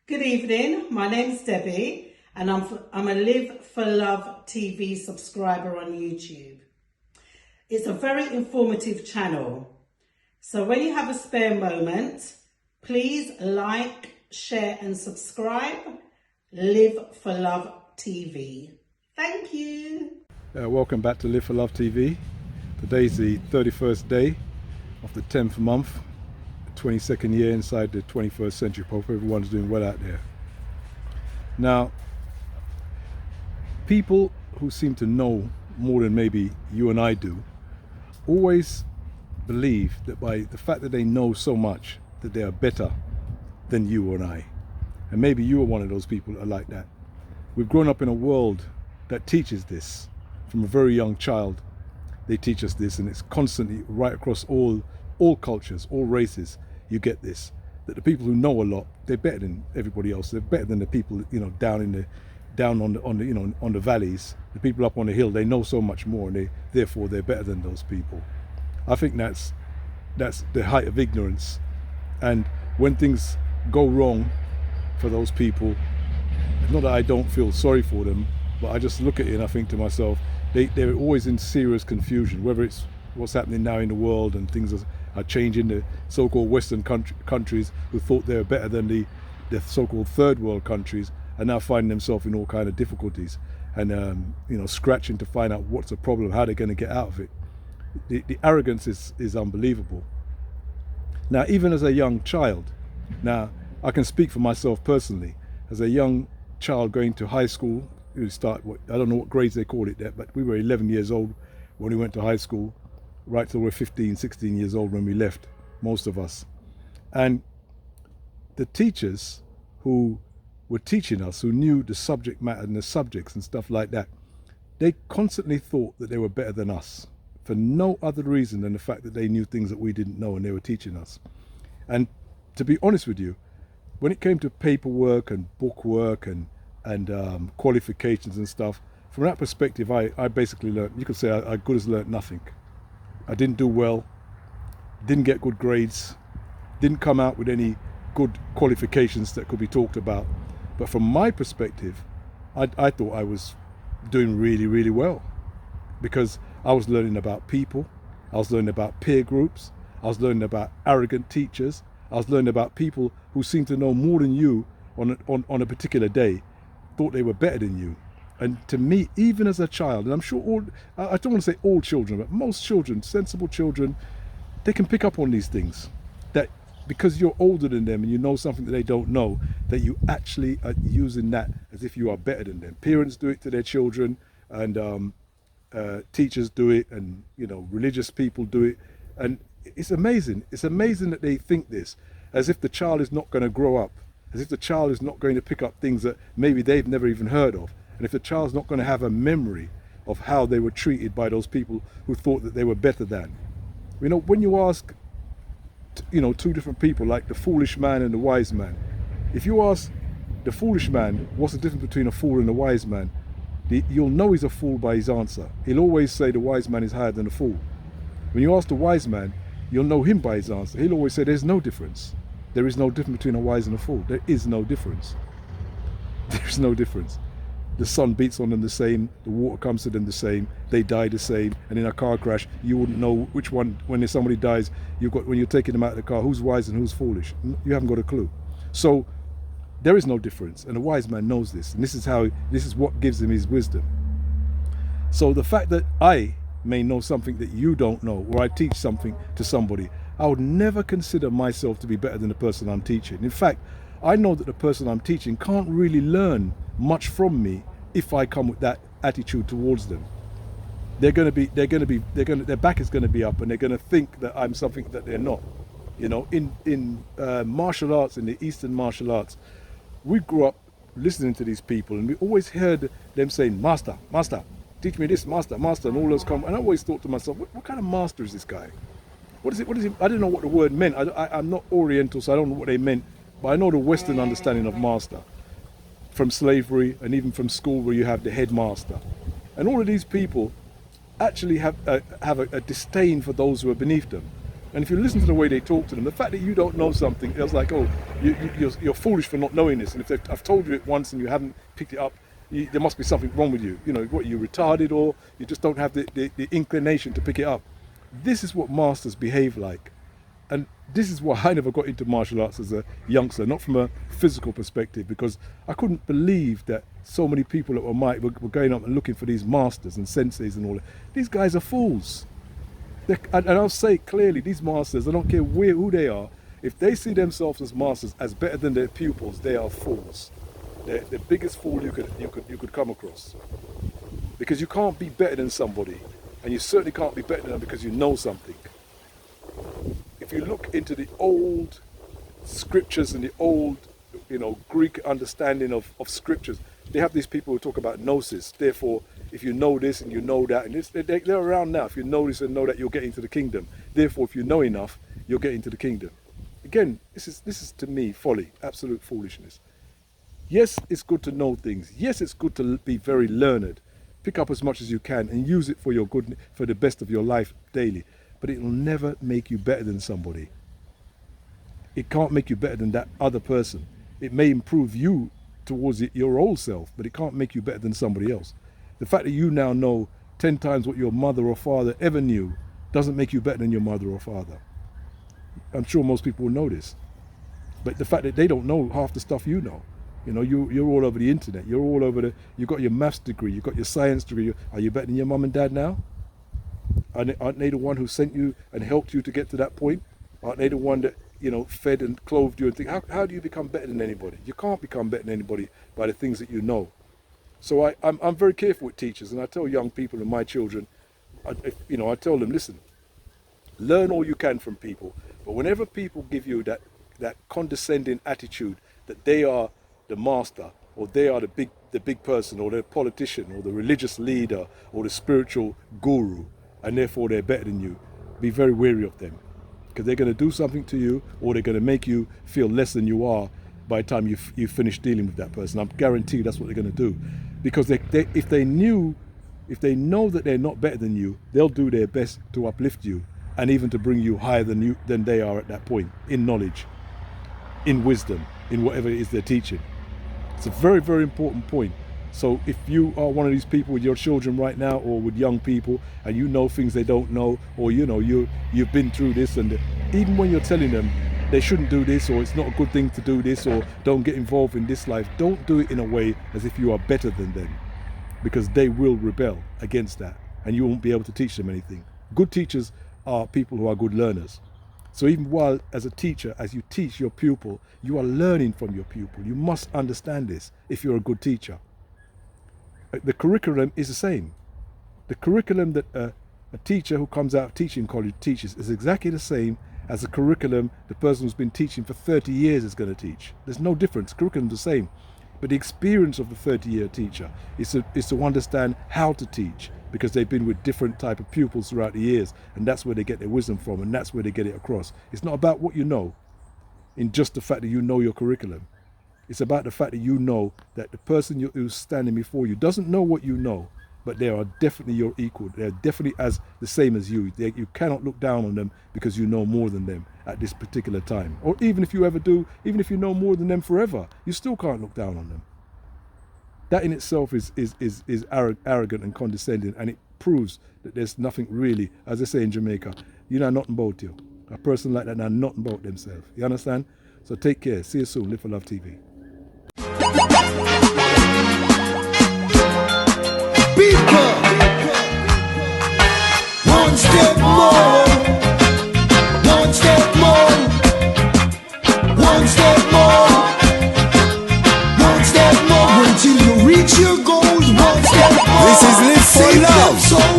Good evening, my name's Debbie and I'm a Live for Love TV subscriber on YouTube. It's a very informative channel, so when you have a spare moment, please like, share and subscribe Live for Love TV. Thank you. Welcome back to Live for Love TV. Today's the 31st day of the 10th month, 22nd year inside the 21st century. Hope everyone's doing well out there. Now, people who seem to know more than maybe you and I do always believe that by the fact that they know so much that they are better than you and I. And maybe you are one of those people that are like that. We've grown up in a world that teaches this. From a very young child, they teach us this, and it's constantly right across all cultures, all races. You get this, that the people who know a lot, they're better than everybody else. They're better than the people, down on the valleys. The people up on the hill, they know so much more, and therefore they're better than those people. I think that's the height of ignorance. And when things go wrong for those people, not that I don't feel sorry for them, but I just look at it and I think to myself, they're always in serious confusion, whether it's what's happening now in the world and things are changing. The so-called Western countries who thought they were better than the so-called third world countries are now finding themselves in all kind of difficulties and scratching to find out what's the problem, how they're going to get out of it. The arrogance is unbelievable. Now, even as a young child, now I can speak for myself personally, as a young child going to high school, I don't know what grades they call it there, but we were 11 years old when we went to high school, right till we're 15, 16 years old when we left, most of us. And the teachers who were teaching us, who knew the subject matter and the subjects and stuff like that, they constantly thought that they were better than us for no other reason than the fact that they knew things that we didn't know and they were teaching us. And to be honest with you, when it came to paperwork and bookwork and qualifications and stuff, from that perspective, I basically learned, you could say I good as learned nothing. I didn't do well, didn't get good grades, didn't come out with any good qualifications that could be talked about. But from my perspective, I thought I was doing really, really well, because I was learning about people, I was learning about peer groups, I was learning about arrogant teachers, I was learning about people who seemed to know more than you on a particular day, thought they were better than you. And to me, even as a child, and I'm sure I don't want to say all children, but most children, sensible children, they can pick up on these things. That because you're older than them and you know something that they don't know, that you actually are using that as if you are better than them. Parents do it to their children, and teachers do it, and religious people do it. And it's amazing. It's amazing that they think this, as if the child is not going to grow up, as if the child is not going to pick up things that maybe they've never even heard of. And if the child's not going to have a memory of how they were treated by those people who thought that they were better than. When you ask, two different people, like the foolish man and the wise man, if you ask the foolish man, what's the difference between a fool and a wise man? You'll know he's a fool by his answer. He'll always say the wise man is higher than the fool. When you ask the wise man, you'll know him by his answer. He'll always say there's no difference. There is no difference between a wise and a fool. There is no difference. There's no difference. The sun beats on them the same, the water comes to them the same, they die the same, and in a car crash, you wouldn't know which one, when somebody dies, when you're taking them out of the car, who's wise and who's foolish. You haven't got a clue. So there is no difference, and a wise man knows this, and this is what gives him his wisdom. So the fact that I may know something that you don't know, or I teach something to somebody, I would never consider myself to be better than the person I'm teaching. In fact, I know that the person I'm teaching can't really learn much from me if I come with that attitude towards them. Their back is going to be up, and they're going to think that I'm something that they're not. In martial arts, in the Eastern martial arts, we grew up listening to these people, and we always heard them saying, "Master, master, teach me this, master, master," and all those come. And I always thought to myself, what kind of master is this guy? What is it? I didn't know what the word meant. I'm not Oriental, so I don't know what they meant. But I know the Western understanding of master, from slavery and even from school, where you have the headmaster. And all of these people actually have a disdain for those who are beneath them. And if you listen to the way they talk to them, the fact that you don't know something, it's like, oh, you're foolish for not knowing this. And if I've told you it once and you haven't picked it up, there must be something wrong with you. You know, what, you're retarded, or you just don't have the inclination to pick it up. This is what masters behave like. And this is why I never got into martial arts as a youngster, not from a physical perspective, because I couldn't believe that so many people that were going up and looking for these masters and senseis and all that. These guys are fools. And I'll say clearly, these masters, I don't care who they are, if they see themselves as masters as better than their pupils, they are fools. They're the biggest fool you could come across. Because you can't be better than somebody, and you certainly can't be better than them because you know something. If you look into the old scriptures and the old, Greek understanding of scriptures, they have these people who talk about gnosis. Therefore, if you know this and you know that, and they're around now. If you know this and know that, you'll get into the kingdom. Therefore, if you know enough, you'll get into the kingdom. Again, this is to me folly, absolute foolishness. Yes, it's good to know things. Yes, it's good to be very learned. Pick up as much as you can and use it for your good, for the best of your life daily. But it will never make you better than somebody. It can't make you better than that other person. It may improve you towards your old self, but it can't make you better than somebody else. The fact that you now know 10 times what your mother or father ever knew doesn't make you better than your mother or father. I'm sure most people will know this. But the fact that they don't know half the stuff you know. You're all over the internet. You're all over you've got your maths degree, you've got your science degree. Are you better than your mum and dad now? Aren't they the one who sent you and helped you to get to that point? Aren't they the one that, fed and clothed you and think, how do you become better than anybody? You can't become better than anybody by the things that you know. So I'm very careful with teachers, and I tell young people and my children, I tell them, listen, learn all you can from people, but whenever people give you that condescending attitude that they are the master, or they are the big person, or the politician, or the religious leader, or the spiritual guru, and therefore they're better than you, be very wary of them, because they're going to do something to you, or they're going to make you feel less than you are by the time you finish dealing with that person. I'm guaranteed that's what they're going to do, because if they know that they're not better than you, they'll do their best to uplift you, and even to bring you higher than they are at that point, in knowledge, in wisdom, in whatever it is they're teaching. It's a very, very important point. So if you are one of these people with your children right now, or with young people, and you know things they don't know, or you've been through this, and even when you're telling them they shouldn't do this, or it's not a good thing to do this, or don't get involved in this life, don't do it in a way as if you are better than them, because they will rebel against that, and you won't be able to teach them anything. Good teachers are people who are good learners. So even while as a teacher, as you teach your pupil, you are learning from your pupil. You must understand this if you're a good teacher. The curriculum is the same. The curriculum that a teacher who comes out of teaching college teaches is exactly the same as the curriculum the person who's been teaching for 30 years is going to teach. There's no difference. Curriculum's the same. But the experience of the 30-year teacher is to understand how to teach, because they've been with different type of pupils throughout the years, and that's where they get their wisdom from, and that's where they get it across. It's not about what you know, in just the fact that you know your curriculum. It's about the fact that you know that the person who's standing before you doesn't know what you know, but they are definitely your equal. They're definitely as the same as you. You cannot look down on them because you know more than them at this particular time. Or even if you ever do, even if you know more than them forever, you still can't look down on them. That in itself is arrogant and condescending, and it proves that there's nothing really, as they say in Jamaica, you know nothing about you. A person like that know nothing about themselves. You understand? So take care. See you soon. Live for Love TV. People, one step more, one step more, one step more, one step more, until you reach your goals. One step more. This is Live for Love.